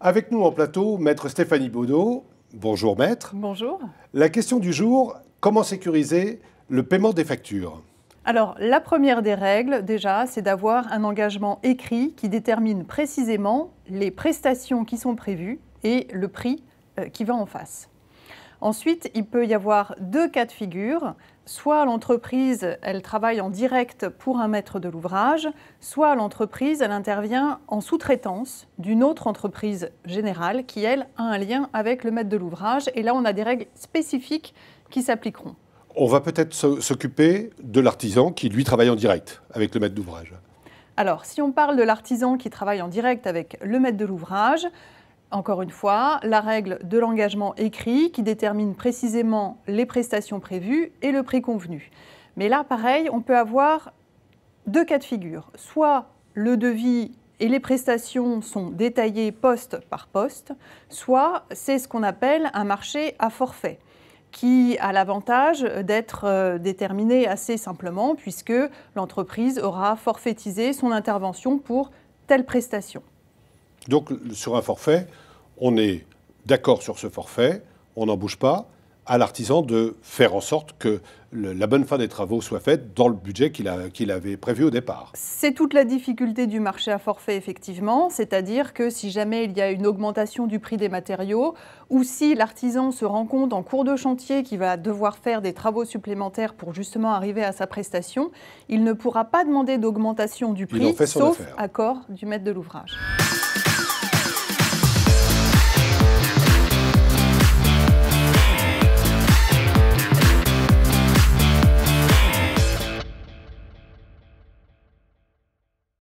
Avec nous en plateau, maître Stéphanie Baudot. Bonjour maître. Bonjour. La question du jour, comment sécuriser le paiement des factures? Alors, la première des règles, déjà, c'est d'avoir un engagement écrit qui détermine précisément les prestations qui sont prévues et le prix qui va en face. Ensuite, il peut y avoir deux cas de figure. Soit l'entreprise, elle travaille en direct pour un maître de l'ouvrage, soit l'entreprise, elle intervient en sous-traitance d'une autre entreprise générale qui, elle, a un lien avec le maître de l'ouvrage. Et là, on a des règles spécifiques qui s'appliqueront. On va peut-être s'occuper de l'artisan qui, lui, travaille en direct avec le maître d'ouvrage. Alors, si on parle de l'artisan qui travaille en direct avec le maître de l'ouvrage, encore une fois, la règle de l'engagement écrit qui détermine précisément les prestations prévues et le prix convenu. Mais là, pareil, on peut avoir deux cas de figure. Soit le devis et les prestations sont détaillées poste par poste, soit c'est ce qu'on appelle un marché à forfait, qui a l'avantage d'être déterminé assez simplement puisque l'entreprise aura forfaitisé son intervention pour telle prestation. Donc, sur un forfait, on est d'accord sur ce forfait, on n'en bouge pas, à l'artisan de faire en sorte que la bonne fin des travaux soit faite dans le budget qu'il avait prévu au départ. C'est toute la difficulté du marché à forfait, effectivement, c'est-à-dire que si jamais il y a une augmentation du prix des matériaux ou si l'artisan se rend compte en cours de chantier qu'il va devoir faire des travaux supplémentaires pour justement arriver à sa prestation, il ne pourra pas demander d'augmentation du prix, sauf accord du maître de l'ouvrage.